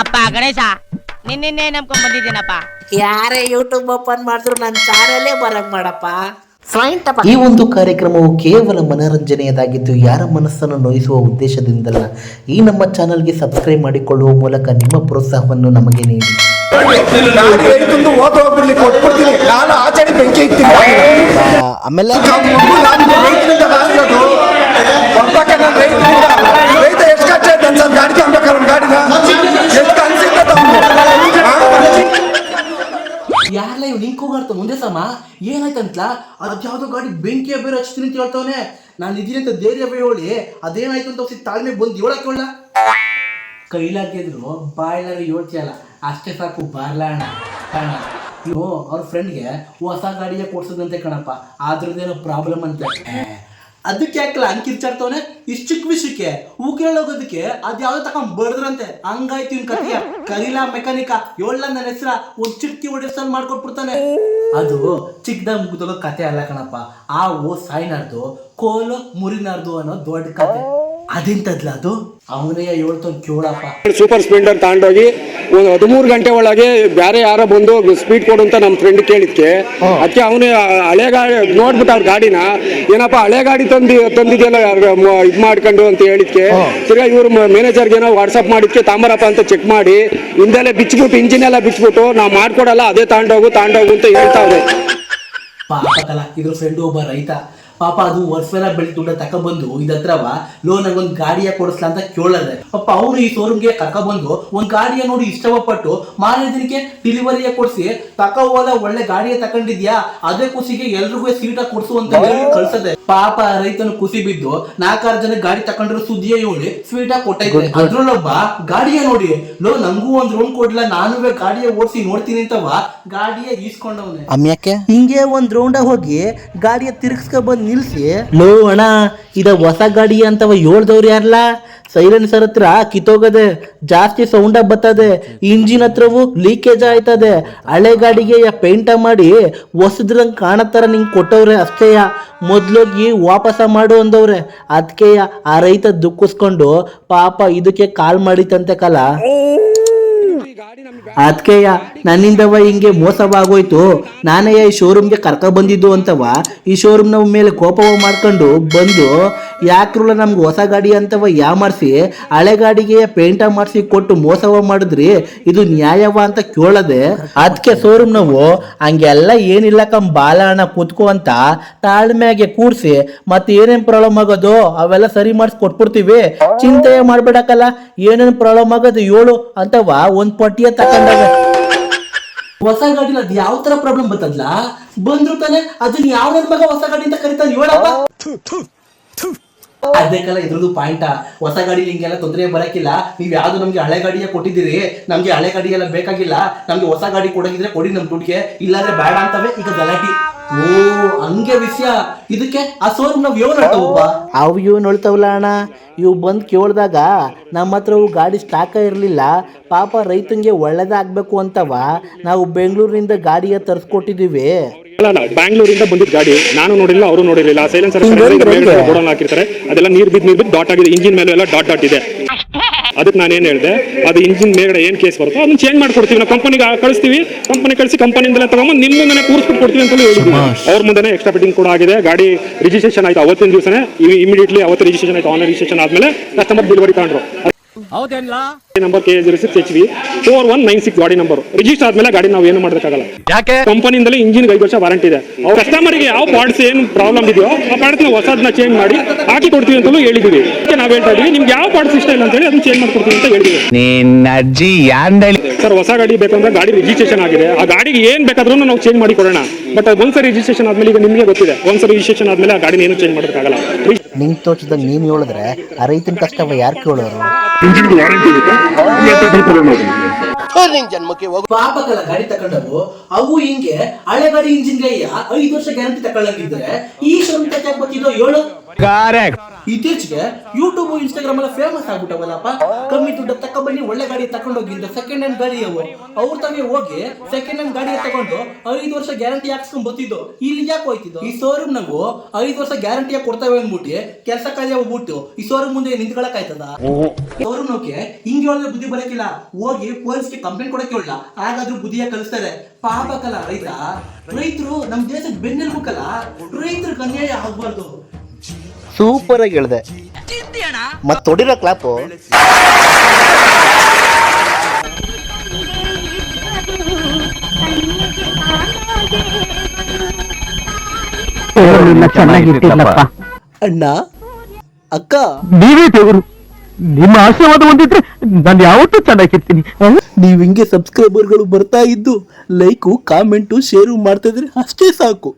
ಅಪ್ಪ ಗಣೇಶ ನಿನ್ನೆ ನಂಬ್ಕೊಂಡ್ ಬಂದಿದ್ದೀನಪ್ಪ. ಯಾರೇ ಯೂಟ್ಯೂಬ್ ಓಪನ್ ಮಾಡಿದ್ರು ನನ್ನ ಚಾನಲೇ ಬರಂಗ್ ಮಾಡಪ್ಪ. ಈ ಒಂದು ಕಾರ್ಯಕ್ರಮವು ಕೇವಲ ಮನರಂಜನೆಯದಾಗಿದ್ದು ಯಾರ ಮನಸ್ಸನ್ನು ನೋಯಿಸುವ ಉದ್ದೇಶದಿಂದಲ್ಲ. ಈ ನಮ್ಮ ಚಾನಲ್ಗೆ ಸಬ್ಸ್ಕ್ರೈಬ್ ಮಾಡಿಕೊಳ್ಳುವ ಮೂಲಕ ನಿಮ್ಮ ಪ್ರೋತ್ಸಾಹವನ್ನು ನಮಗೆ ನೀಡಿ. ಆಮೇಲೆ ಯಾರಲ್ಲ ಇವ್ ಲಿಂಕ್ ಹೋಗಾಡ್ತ ಮುಂದೆ ಸಮ ಏನಾಯ್ತಂತಲ ಅದ್ಯಾವ್ದೋ ಗಾಡಿ ಬೆಂಕಿಯ ಬೇರೆ ಹಚ್ತೀನಿ ಅಂತ ಹೇಳ್ತಾವನೆ. ನಾನು ಇದೀನಿ ಅಂತ ಧೈರ್ಯ ಹೇಳಿ ಅದೇನಾಯ್ತು ಅಂತ ತಾಳ್ಮೆ ಬಂದು ಹೇಳಕ್ ಹೇಳ ಕೈಲಾಗಿದ್ರು ಬಾಯ್ಲಾರಿ ಹೇಳ್ತಿಯಲ್ಲ ಅಷ್ಟೇ ಸಾಕು ಬಾರ್ಲಾಣ ಕಾಣ. ಇವು ಅವ್ರ ಫ್ರೆಂಡ್ಗೆ ಹೊಸ ಗಾಡಿಯ ಕೊಡ್ಸದಂತೆ ಕಣಪ್ಪ, ಅದ್ರದ್ದೇನೋ ಪ್ರಾಬ್ಲಮ್ ಅಂತ. ಅದಕ್ಕೆ ಯಾಕಲ್ಲ ಅಂಕಿರ್ಚಾಡ್ತವನೆ ಇಷ್ಟು ಚಿಕ್ಕ ವಿಷಯಕ್ಕೆ ಹೂ ಕೇಳೋಗೋದಕ್ಕೆ ಅದ್ ಯಾವ್ದು ತಕೊಂಡ್ ಬಡದ್ರಂತೆ. ಹಂಗಾಯ್ತು ಇನ್ ಕತಿಯ ಕರೀಲಾ ಮೆಕ್ಯಾನಿಕ ಏಳ್ಲ ನನ್ನ ಹೆಸರ ಒಂದ್ ಚಿಟ್ಕಿ ಹೊಡೆಸನ್ ಮಾಡ್ಕೊಟ್ಬಿಡ್ತಾನೆ. ಅದು ಚಿಕ್ಕದಾಗ ಮುಗಿದೋಗೋ ಕತೆ ಅಲ್ಲ ಕಣಪ್ಪ, ಆ ಸಾಯ್ನಾರ್ದು ಕೋಲು ಮುರಿನಾರ್ದು ಅನ್ನೋ ದೊಡ್ಡ ಕತೆ. ಅದೆಂತದ್ಲ ಅದು ಅವನೇ ಹೇಳ್ತಾನೆ ಕೇಳಪ್ಪ. ಸೂಪರ್ ಸ್ಪ್ಲೆಂಡರ್ ತಗೊಂಡೋಗಿ ಒಂದು 13 ಗಂಟೆ ಒಳಗೆ ಬೇರೆ ಯಾರೋ ಬಂದು ಸ್ಪೀಡ್ ಕೊಡು ಅಂತ ನಮ್ಮ ಫ್ರೆಂಡ್ ಕೇಳಿದ್ಕೆ ಅದಕ್ಕೆ ಅವನು ಹಳೆ ಗಾಡಿ ನೋಡ್ಬಿಟ್ಟು ಅವ್ರ ಗಾಡಿನ ಏನಪ್ಪ ಹಳೆ ಗಾಡಿ ತಂದಿದೆಯಲ್ಲ ಇದು ಮಾಡ್ಕೊಂಡು ಅಂತ ಹೇಳಿದ್ಕೆ ತಿರ್ಗಾ ಇವ್ರು ಮ್ಯಾನೇಜರ್ಗೆ ಏನೋ ವಾಟ್ಸಪ್ ಮಾಡಿದ್ಕೆ ತಾಂಬರಪ್ಪ ಅಂತ ಚೆಕ್ ಮಾಡಿ ಹಿಂದೆಲ್ಲ ಬಿಚ್ಬಿಟ್ಟು ಇಂಜಿನ್ ಎಲ್ಲ ಬಿಚ್ಬಿಟ್ಟು ನಾವು ಮಾಡ್ಕೊಡಲ್ಲ ಅದೇ ತಾಂಡೋಗು ಅಂತ ಹೇಳ್ತಾವ್ರೆ. ಪಾಪಕಲ್ಲ ಇದ್ರ ಫ್ರೆಂಡ್ ಒಬ್ಬ ರೈತ ಪಾಪ ಅದು ವರ್ಷ ಬೆಳಿ ದುಡ್ಡ ತಕೊಬಂದು ಇದತ್ರವ ಲೋನ್ ಒಂದ್ ಗಾಡಿಯ ಕೊಡಿಸ್ಲಾ ಅಂತ ಕೇಳದೆ. ಪಾಪ ಅವ್ರು ಈ ಶೋರೂಮ್ಗೆ ಕರ್ಕೊಬಂದು ಒಂದ್ ಗಾಡಿಯ ನೋಡಿ ಇಷ್ಟಪಟ್ಟು ಮಾರನೇ ದಿನಕ್ಕೆ ಡೆಲಿವರಿಯ ಕೊಡ್ಸಿ ಹೋದ ಒಳ್ಳೆ ಗಾಡಿಯ ತಕೊಂಡಿದ್ಯಾ ಅದೇ ಖುಷಿಗೆ ಎಲ್ರಿಗೂ ಸೀಟ ಕೊಡ್ಸು ಅಂತ ಕಳ್ಸದೆ. ಪಾಪ ರೈತನು ಖುಷಿ ಬಿದ್ದು 4-6 ಜನ ಗಾಡಿ ತಕೊಂಡಿರೋ ಸುದ್ದಿಯ ಹೇಳಿ ಸ್ವೀಟ ಕೊಟ್ಟೈತೆ. ಅದ್ರಲ್ಲೊಬ್ಬ ಗಾಡಿಯ ನೋಡಿ ನಂಗೂ ಒಂದ್ ರೂಮ್ ಕೊಡ್ಲ ನಾನುವೇ ಗಾಡಿಯ ಓಡಿಸಿ ನೋಡ್ತೀನಿ ಅಂತವ ಗಾಡಿಯ ಈಸ್ಕೊಂಡವನೆ. ಹಿಂಗೆ ಒಂದ್ ರೌಂಡ ಹೋಗಿ ಗಾಡಿಯ ತಿರ್ಗಿಸ್ಕೊ ಬಂದ್ ನಿಲ್ಸಿ ಲೋ ಅಣ್ಣ ಇದ ಹೊಸ ಗಾಡಿ ಅಂತವ ಹೇಳ್ದವ್ರು ಯಾರಲ್ಲ ಸೈಲೆನ್ಸರ್ ಹತ್ರ ಕಿತ್ತೋಗದೆ, ಜಾಸ್ತಿ ಸೌಂಡ ಬರ್ತದೆ, ಇಂಜಿನ್ ಹತ್ರವು ಲೀಕೇಜ್ ಆಯ್ತದೆ, ಹಳೆ ಗಾಡಿಗೆ ಪೇಂಟ ಮಾಡಿ ಹೊಸದ್ರಂಗ್ ಕಾಣತ್ತಾರ ನಿಂಗೆ ಕೊಟ್ಟವ್ರೆ ಅಷ್ಟೇಯ, ಮೊದ್ಲೋಗಿ ವಾಪಸ ಮಾಡು ಅಂದವ್ರೆ. ಅದಕ್ಕೆ ಆ ರೈತ ದುಃಖಿಸ್ಕೊಂಡು ಪಾಪ ಇದಕ್ಕೆ ಕಾಲ್ ಮಾಡಿತಂತೆ ಕಲ. ಅದಕ್ಕೆಯ ನನ್ನಿಂದವ ಹಿಂಗೆ ಮೋಸವಾಗೋಯ್ತು, ನಾನೇ ಈ ಶೋರೂಮ್ಗೆ ಕರ್ಕ ಬಂದಿದ್ದು ಅಂತವ ಈ ಶೋರೂಮ್ ನಮ್ಮ ಮೇಲೆ ಕೋಪವ ಮಾಡ್ಕೊಂಡು ಬಂದು ಯಾಕ್ರಲ್ಲ ನಮ್ಗೆ ಹೊಸ ಗಾಡಿ ಅಂತವ ಯಾಮಾರಿಸಿ ಹಳೆ ಗಾಡಿಗೆ ಪೇಂಟ ಮಾಡಿಸಿ ಕೊಟ್ಟು ಮೋಸವ ಮಾಡಿದ್ರಿ, ಇದು ನ್ಯಾಯವ ಅಂತ ಕೇಳದೆ. ಅದಕ್ಕೆ ಶೋರೂಮ್ ನಾವು ಹಂಗೆಲ್ಲ ಏನಿಲ್ಲ ಬಾಲ ಹಣ ಕೂತ್ಕೋ ಅಂತ ತಾಳ್ಮೆಗೆ ಕೂರ್ಸಿ ಮತ್ತೆ ಏನೇನ್ ಪ್ರಾಬ್ಲಮ್ ಆಗೋದು ಅವೆಲ್ಲ ಸರಿ ಮಾಡಿಸಿ ಕೊಟ್ಬಿಡ್ತೀವಿ, ಚಿಂತೆಯ ಮಾಡ್ಬೇಡಕ್ಕಲ್ಲ, ಏನೇನ್ ಪ್ರಾಬ್ಲಮ್ ಆಗೋದು ಹೇಳು ಅಂತವ ಒಂದ್ ಪಟ್ಟಿಯ ತಕೊಂಡಾಗ. ಹೊಸ ಗಾಡಿ ಅದ್ ಯಾವ ತರ ಪ್ರಾಬ್ಲಮ್ ಬರ್ತದ್ಲ ಬಂದ್ರು ತಾನೆ ಅದನ್ನ ಯಾವ ನನ್ ಮಗ ಹೊಸ ಗಾಡಿ ಅಂತ ಕರಿತಾನೆ ಹೇಳಪ್ಪ. ಅದಕ್ಕೆಲ್ಲ ಇದ್ರದ್ದು ಪಾಯಿಂಟ್, ಹೊಸ ಗಾಡಿ ಹಿಂಗೆಲ್ಲ ತೊಂದರೆ ಬರಕಿಲ್ಲ, ನೀವ್ ಯಾವ್ದು ನಮ್ಗೆ ಹಳೆ ಗಾಡಿಯ ಕೊಟ್ಟಿದ್ದೀರಿ, ನಮ್ಗೆ ಹಳೆ ಗಾಡಿ ಎಲ್ಲ ಬೇಕಾಗಿಲ್ಲ, ನಮ್ಗೆ ಹೊಸ ಗಾಡಿ ಕೊಡೋಗಿದ್ರೆ ಕೊಡಿ ನಮ್ ದುಡ್ಡಿಗೆ, ಇಲ್ಲಾಂದ್ರೆ ಬೇಡ ಅಂತವೆ ಈಗ ಗಲಾಟಿ. ಓ ಹಂಗೆ ವಿಷಯ. ಇದಕ್ಕೆ ಆ ಶೋರೂಮ್ ನಾವ್ ಒಬ್ಬ ಅವು ಇವು ನೋಡ್ತಾವಲ್ಲ ಅಣ್ಣ, ಇವು ಬಂದು ಕೇಳಿದಾಗ ನಮ್ಮ ಹತ್ರ ಗಾಡಿ ಸ್ಟಾಕ ಇರಲಿಲ್ಲ, ಪಾಪ ರೈತಂಗೆ ಒಳ್ಳೇದಾಗಬೇಕು ಅಂತವ ನಾವು ಬೆಂಗಳೂರಿನಿಂದ ಗಾಡಿಯ ತರಿಸ್ಕೊಟ್ಟಿದ್ದೀವಿ. ಬ್ಯಾಂಗ್ಳೂರಿಂದ ಬಂದಿದ್ದ ಗಾಡಿ ನಾನು ನೋಡಿಲ್ಲ, ಅವರು ನೋಡಿರಲಿಲ್ಲ. ಸೈಲೆನ್ಸರ್ ಗೋಡನ್ ಹಾಕಿರ್ತಾರೆ, ಅದೆಲ್ಲ ನೀರ್ ಬಿದ್ದು ಡಾಟ್ ಆಗಿದೆ, ಇಂಜಿನ್ ಮೇಲೆ ಎಲ್ಲ ಡಾಟ್ ಇದೆ. ಅದಕ್ಕೆ ನಾನೇನು ಹೇಳಿದೆ, ಅದು ಇಂಜಿನ್ ಮೇಲ್ಗಡೆ ಏನು ಕೇಸ್ ಬರುತ್ತೋ ಅದನ್ನ ಚೇಂಜ್ ಮಾಡ್ಕೊಡ್ತೀವಿ, ನಾವು ಕಂಪನಿಗೆ ಕಳಿಸ್ತೀವಿ, ಕಂಪನಿಯಿಂದಲೇ ತಗೊಂಡು ನಿಮ್ಮ ಮನೆ ಕೂರಿಸ್ಬಿಟ್ಟು ಕೊಡ್ತೀವಿ ಅಂತ ಹೇಳಿದ್ವಿ. ಅವ್ರ ಮುಂದೆ ಎಕ್ಸ್ಟ್ರಾ ಫಿಟ್ಟಿಂಗ್ ಕೂಡ ಆಗಿದೆ. ಗಾಡಿ ರಿಜಿಸ್ಟ್ರೇಷನ್ ಆಯ್ತು ಅವತ್ತಿನ ದಿವಸನೇ, ಇಮಿಡಿಯೇಟ್ಲಿ ಅವತ್ತು ರಿಜಿಸ್ಟ್ರೇಷನ್ ಆಯ್ತು. ಆನ್ಲೈನ್ ರಿಜಿಸ್ಟ್ರೇಷನ್ ಆದ್ಮೇಲೆ ಕಸ್ಟಮರ್ ಡೆಲಿವರಿ ತಗೊಂಡ್ರು. ನಂಬರ್ KA06HV 4196 ಗಾಡಿ ನಂಬರ್ ರಿಜಿಸ್ಟರ್ ಆದ್ಮೇಲೆ ಗಾಡಿ ನಾವು ಏನು ಮಾಡೋದಕ್ಕಾಗಲ್ಲ. ಕಂಪನಿಯಿಂದಲೇ ಇಂಜಿನ್ 5 ವರ್ಷ ವಾರಂಟಿ ಇದೆ. ಅವ್ರ ಕಸ್ಟಮರ್ಗೆ ಯಾವ ಪಾರ್ಟ್ಸ್ ಏನು ಪ್ರಾಬ್ಲಮ್ ಇದೆಯೋ ಆ ಪಾರ್ಟ್ಸ್ ಹೊಸದನ್ನ ಚೇಂಜ್ ಮಾಡಿ ಹಾಕಿ ಕೊಡ್ತೀವಿ ಅಂತಲೂ ಹೇಳಿದೀವಿ. ನಾವು ಹೇಳ್ತಾ ಇದೀವಿ ನಿಮ್ಗೆ ಯಾವ ಪಾರ್ಟ್ಸ್ ಇಷ್ಟ ಇಲ್ಲ ಅಂತ ಹೇಳಿ ಅದನ್ನ ಚೇಂಜ್ ಮಾಡ್ಕೊಡ್ತೀವಿ ಅಂತ ಹೇಳಿದೀವಿ. ಸರ್ ಹೊಸ ಗಾಡಿ ಬೇಕಂದ್ರೆ ಗಾಡಿ ರಿಜಿಸ್ಟ್ರೇಷನ್ ಆಗಿದೆ, ಆ ಗಾಡಿಗೆ ಏನ್ ಬೇಕಾದ್ರೂ ನಾವು ಚೇಂಜ್ ಮಾಡಿ ಕೊಡೋಣ. ಬಟ್ ಒಂದ್ಸರಿ ರಿಜಿಸ್ಟ್ರೇಷನ್ ಆದ್ಮೇಲೆ ಈಗ ನಿಮಗೆ ಗೊತ್ತಿದೆ, ಒಂದ್ಸರಿ ರಿಜಿಸ್ಟ್ರೇಷನ್ ಆದ್ಮೇಲೆ ಆ ಗಾಡಿನ ಏನು ಚೇಂಜ್ ಮಾಡೋದಕ್ಕಾಗಲ್ಲ. ನಿಂಗೆ ತೋಚಿದಾಗ ನೀನು ಹೇಳಿದ್ರೆ ಆ ರೈತನ ಕಷ್ಟವ ಯಾರು ಕೇಳೋರು? ಪಾಪಕಲ್ಲ ಗಾಡಿ ತಕೊಂಡವು ಅವು ಹಿಂಗೆ ಹಳೆ ಗಾಡಿ ಇಂಜಿನ್ಗೆ 5 ವರ್ಷ ಗ್ಯಾರಂಟಿ ತಕೊಳ್ಳಂಗಿದ್ರೆ ಈ ಶೋರೂಮ್ ತಕ್ಕ ಬರ್ತಿದ್ದೋ ಹೇಳು. ಇತ್ತೀಚೆಗೆ ಯೂಟ್ಯೂಬ್ ಇನ್ಸ್ಟಾಗ್ರಾಮ್ ಎಲ್ಲ ಫೇಮಸ್ ಆಗ್ಬಿಟ್ಟವಲ್ಲಪ್ಪ. ಕಮ್ಮಿ ದುಡ್ಡು ತಕ್ಕ ಬನ್ನಿ ಒಳ್ಳೆ ಗಾಡಿ ತಕೊಂಡೋಗಿಂದ ಸೆಕೆಂಡ್ ಹ್ಯಾಂಡ್ ಗಾಡಿ ಅವು ಅವ್ರ ತಾವೇ ಹೋಗಿ ಸೆಕೆಂಡ್ ಹ್ಯಾಂಡ್ ಗಾಡಿ ತಗೊಂಡು 5 ವರ್ಷ ಗ್ಯಾರಂಟಿ ಹಾಕ್ಸ್ಕೊಂಡ್ ಬರ್ತಿದ್ದು. ಇಲ್ಲಿ ಯಾಕೆ ಹೋಯ್ತಿದ್ದು? ಈ ಶೋರೂಮ್ ನಾವು 5 ವರ್ಷ ಗ್ಯಾರಂಟಿ ಕೊಡ್ತೇವೆ ಅಂದ್ಬಿಟ್ಟು ಕೆಲಸ ಕಾರ್ಯ ಹೋಗ್ಬಿಟ್ಟು ಈ ಶೋರೂಮ್ ಮುಂದೆ ನಿಂತ್ಕೊಳಕ್ ಆಯ್ತದ? ಶೋರೂಮ್ ನೋಕೆ ಹಿಂಗೆ ಹೇಳಿದ್ರೆ ಬುದ್ಧಿ ಬರಕಿಲ್ಲ, ಹೋಗಿ ಪೊಲೀಸ್ಗೆ ಕಂಪ್ಲೇಂಟ್ ಕೊಡಕ್ಕೆ ಹೇಳ, ಹಾಗಾದ್ರೂ ಬುದ್ಧಿಯ ಕಲಿಸ್ತಾರೆ. ಪಾಪಕಲ್ಲ ರೈತರು ನಮ್ ದೇಶದ ಬೆನ್ನೆಲ್ಬೇಕಲ್ಲ, ರೈತರಿಗೆ ಅನ್ಯಾಯ ಆಗ್ಬಾರ್ದು. ಸೂಪರ್ ಆಗಿ ಹೇಳ್ದೆ. ಮತ್ ತೊಡಿರೋ ಕ್ಲಾಪು. ಅಣ್ಣ ಅಕ್ಕ ನೀವೇ ದೇವರು. ನಿಮ್ಮ ಆಶೀರ್ವಾದ ಹೊಂದಿದ್ರೆ ನಾನು ಯಾವತ್ತೂ ಚೆನ್ನಾಗಿರ್ತೀನಿ. ನೀವ್ ಹಿಂಗೆ ಸಬ್ಸ್ಕ್ರೈಬರ್ಗಳು ಬರ್ತಾ ಇದ್ದು ಲೈಕು ಕಾಮೆಂಟು ಶೇರು ಮಾಡ್ತಾ ಇದ್ರೆ ಅಷ್ಟೇ ಸಾಕು.